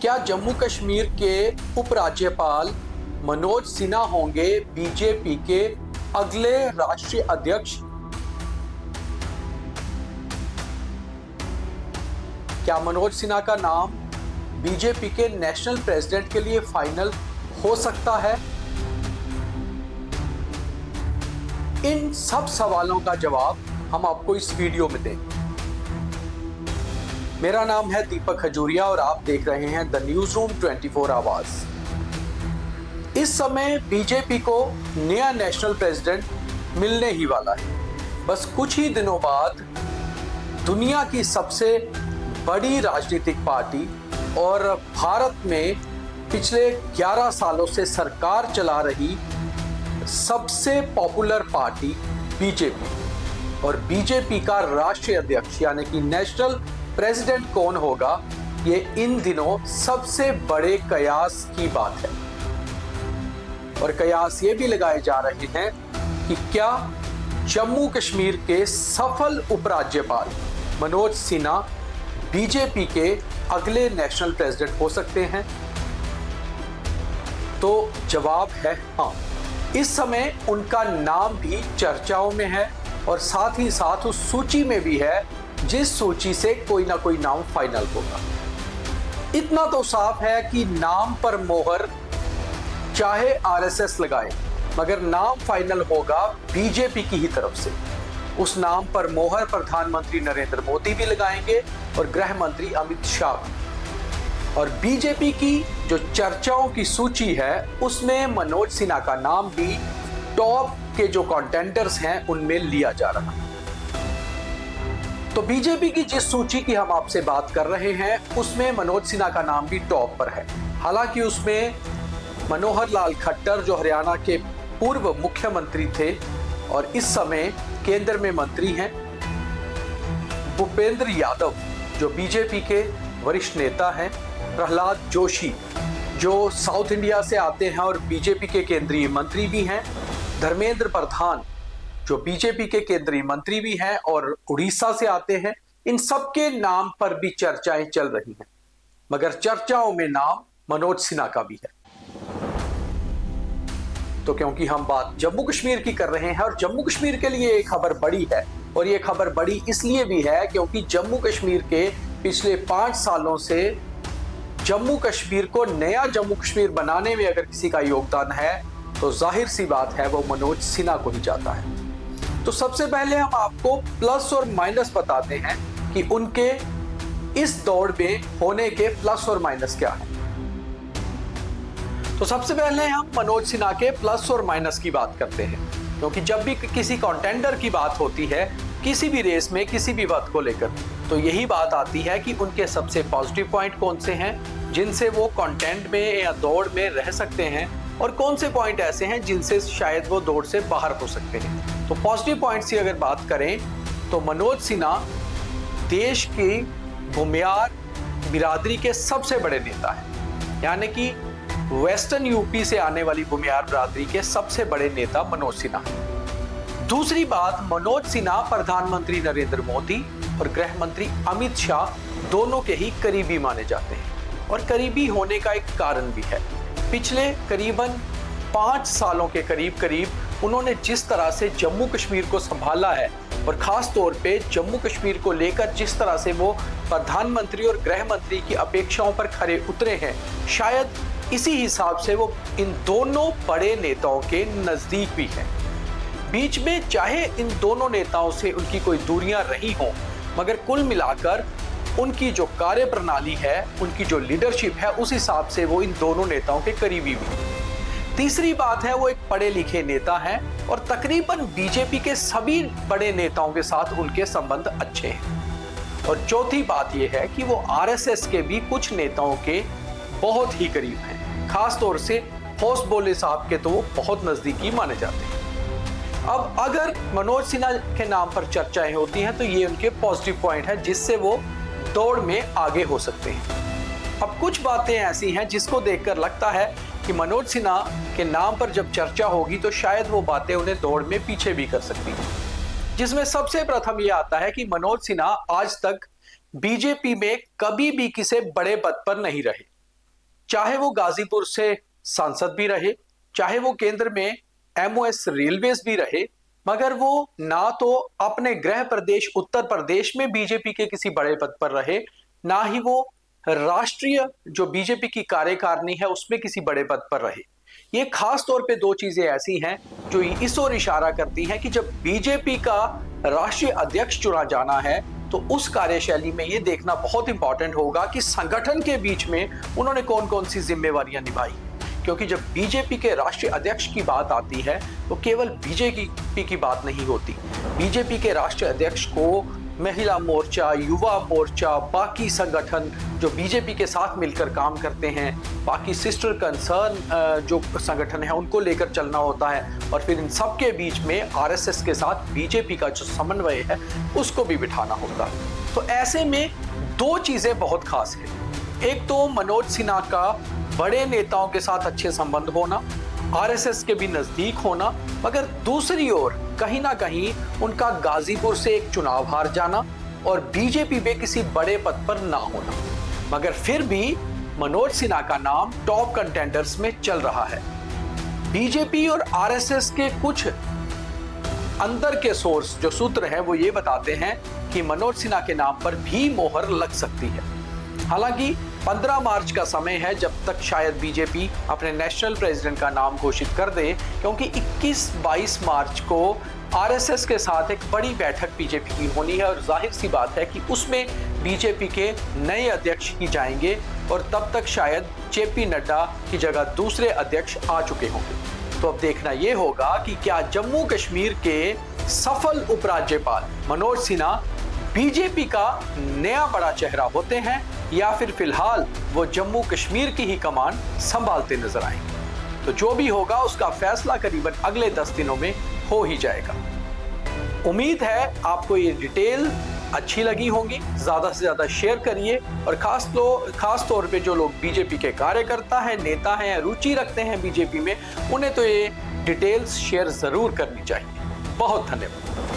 क्या जम्मू कश्मीर के उपराज्यपाल मनोज सिन्हा होंगे बीजेपी के अगले राष्ट्रीय अध्यक्ष? क्या मनोज सिन्हा का नाम बीजेपी के नेशनल प्रेसिडेंट के लिए फाइनल हो सकता है? इन सब सवालों का जवाब हम आपको इस वीडियो में देंगे। मेरा नाम है दीपक खजूरिया और आप देख रहे हैं द न्यूज रूम 24 आवाज। इस समय बीजेपी को नया नेशनल प्रेसिडेंट मिलने ही वाला है। बस कुछ ही दिनों बाद दुनिया की सबसे बड़ी राजनीतिक पार्टी और भारत में पिछले 11 सालों से सरकार चला रही सबसे पॉपुलर पार्टी बीजेपी और बीजेपी का राष्ट्रीय अध्यक्ष यानी कि नेशनल प्रेसिडेंट कौन होगा, ये इन दिनों सबसे बड़े कयास की बात है। और कयास ये भी लगाए जा रहे हैं कि क्या जम्मू कश्मीर के सफल उपराज्यपाल मनोज सिन्हा बीजेपी के अगले नेशनल प्रेसिडेंट हो सकते हैं? तो जवाब है हाँ। इस समय उनका नाम भी चर्चाओं में है और साथ ही साथ उस सूची में भी है जिस सूची से कोई ना कोई नाम फाइनल होगा। इतना तो साफ है कि नाम पर मोहर चाहे आरएसएस लगाए मगर नाम फाइनल होगा बीजेपी की ही तरफ से। उस नाम पर मोहर प्रधानमंत्री नरेंद्र मोदी भी लगाएंगे और गृह मंत्री अमित शाह। और बीजेपी की जो चर्चाओं की सूची है उसमें मनोज सिन्हा का नाम भी टॉप के जो कंटेंडर्स हैं उनमें लिया जा रहा है। तो बीजेपी की जिस सूची की हम आपसे बात कर रहे हैं उसमें मनोज सिन्हा का नाम भी टॉप पर है। हालांकि उसमें मनोहर लाल खट्टर जो हरियाणा के पूर्व मुख्यमंत्री थे और इस समय केंद्र में मंत्री हैं, भूपेंद्र यादव जो बीजेपी के वरिष्ठ नेता हैं, प्रहलाद जोशी जो साउथ इंडिया से आते हैं और बीजेपी के केंद्रीय मंत्री भी हैं, धर्मेंद्र प्रधान जो बीजेपी के केंद्रीय मंत्री भी हैं और उड़ीसा से आते हैं, इन सबके नाम पर भी चर्चाएं चल रही हैं। मगर चर्चाओं में नाम मनोज सिन्हा का भी है। तो क्योंकि हम बात जम्मू कश्मीर की कर रहे हैं और जम्मू कश्मीर के लिए एक खबर बड़ी है और ये खबर बड़ी इसलिए भी है क्योंकि जम्मू कश्मीर के पिछले 5 सालों से जम्मू कश्मीर को नया जम्मू कश्मीर बनाने में अगर किसी का योगदान है तो जाहिर सी बात है वो मनोज सिन्हा को ही जाता है। तो सबसे पहले हम आपको प्लस और माइनस बताते हैं कि उनके इस दौड़ में होने के प्लस और माइनस क्या है। तो सबसे पहले हम मनोज सिन्हा के प्लस और माइनस की बात करते हैं क्योंकि जब भी किसी कंटेंडर की बात होती है किसी भी रेस में किसी भी बात को लेकर तो यही बात आती है कि उनके सबसे पॉजिटिव पॉइंट कौन से हैं जिनसे वो कंटेंट में या दौड़ में रह सकते हैं और कौन से पॉइंट ऐसे हैं जिनसे शायद वो दौड़ से बाहर हो सकते हैं। तो पॉजिटिव पॉइंट्स की अगर बात करें तो मनोज सिन्हा देश की भूमियार बिरादरी के सबसे बड़े नेता हैं, यानी कि वेस्टर्न यूपी से आने वाली भूमियार बिरादरी के सबसे बड़े नेता मनोज सिन्हा। दूसरी बात, मनोज सिन्हा प्रधानमंत्री नरेंद्र मोदी और गृह मंत्री अमित शाह दोनों के ही करीबी माने जाते हैं और करीबी होने का एक कारण भी है। पिछले करीबन 5 सालों के करीब उन्होंने जिस तरह से जम्मू कश्मीर को संभाला है और खास तौर पे जम्मू कश्मीर को लेकर जिस तरह से वो प्रधानमंत्री और गृह मंत्री की अपेक्षाओं पर खरे उतरे हैं, शायद इसी हिसाब से वो इन दोनों बड़े नेताओं के नजदीक भी हैं। बीच में चाहे इन दोनों नेताओं से उनकी कोई दूरियां रही हों मगर कुल मिलाकर उनकी जो कार्य प्रणाली है, उनकी जो लीडरशिप है, उस हिसाब से वो इन दोनों नेताओं के करीबी भी। तीसरी बात है वो एक पढ़े लिखे नेता हैं और तकरीबन बीजेपी के सभी बड़े नेताओं के साथ उनके संबंध अच्छे हैं। और चौथी बात ये है कि वो आरएसएस के भी कुछ नेताओं के बहुत ही करीब हैं, खास तौर से होसबोले साहब के तो वो बहुत नजदीकी माने जाते हैं। अब अगर मनोज सिन्हा के नाम पर चर्चाएं होती हैं तो ये उनके पॉजिटिव पॉइंट है जिससे वो दौड़ में आगे हो सकते हैं। अब कुछ बातें ऐसी हैं जिसको देखकर लगता है कि मनोज सिन्हा के नाम पर जब चर्चा होगी तो शायद वो बातें उन्हें दौड़ में पीछे भी कर सकती हैं, जिसमें सबसे प्रथम ये आता है कि मनोज सिन्हा आज तक बीजेपी में कभी भी किसी बड़े पद पर नहीं रहे। चाहे वो गाजीपुर से सांसद भी रहे, चाहे वो केंद्र में एमओएस रेलवेज भी रहे, मगर वो ना तो अपने गृह प्रदेश उत्तर प्रदेश में बीजेपी के किसी बड़े पद पर रहे, ना ही वो राष्ट्रीय जो बीजेपी की कार्यकारिणी है उसमें किसी बड़े पद पर रहे। ये खास तौर पे दो चीजें ऐसी हैं जो इस ओर इशारा करती हैं कि जब बीजेपी का राष्ट्रीय अध्यक्ष चुना जाना है तो उस कार्यशैली में ये देखना बहुत इंपॉर्टेंट होगा कि संगठन के बीच में उन्होंने कौन कौन सी जिम्मेवारियां निभाई। क्योंकि जब बीजेपी के राष्ट्रीय अध्यक्ष की बात आती है तो केवल बीजेपी की बात नहीं होती। बीजेपी के राष्ट्रीय अध्यक्ष को महिला मोर्चा, युवा मोर्चा, बाकी संगठन जो बीजेपी के साथ मिलकर काम करते हैं, बाकी सिस्टर कंसर्न जो संगठन है उनको लेकर चलना होता है, और फिर इन सब के बीच में आरएसएस के साथ बीजेपी का जो समन्वय है उसको भी बिठाना होता है। तो ऐसे में दो चीजें बहुत खास है। एक तो मनोज सिन्हा का बड़े नेताओं के साथ अच्छे संबंध होना, आरएसएस के भी नजदीक होना, मगर दूसरी ओर कहीं ना कहीं उनका गाजीपुर से एक चुनाव हार जाना और बीजेपी में किसी बड़े पद पर ना होना। मगर फिर भी मनोज सिन्हा का नाम टॉप कंटेंडर्स में चल रहा है। बीजेपी और आरएसएस के कुछ अंदर के सोर्स जो सूत्र हैं वो ये बताते हैं कि मनोज सिन्हा के नाम पर भी मोहर लग सकती है। हालांकि 15 मार्च का समय है जब तक शायद बीजेपी अपने नेशनल प्रेसिडेंट का नाम घोषित कर दे, क्योंकि 21-22 मार्च को आरएसएस के साथ एक बड़ी बैठक बीजेपी की होनी है और जाहिर सी बात है कि उसमें बीजेपी के नए अध्यक्ष ही जाएंगे और तब तक शायद जेपी नड्डा की जगह दूसरे अध्यक्ष आ चुके होंगे। तो अब देखना यह होगा कि क्या जम्मू कश्मीर के सफल उपराज्यपाल मनोज सिन्हा बीजेपी का नया बड़ा चेहरा होते हैं या फिर फिलहाल वो जम्मू कश्मीर की ही कमान संभालते नजर आएंगे। तो जो भी होगा उसका फैसला करीबन अगले 10 दिनों में हो ही जाएगा। उम्मीद है आपको ये डिटेल अच्छी लगी होंगी। ज्यादा से ज्यादा शेयर करिए और खास तौर पे जो लोग बीजेपी के कार्यकर्ता हैं, नेता हैं, रुचि रखते हैं बीजेपी में, उन्हें तो ये डिटेल्स शेयर जरूर करनी चाहिए। बहुत धन्यवाद।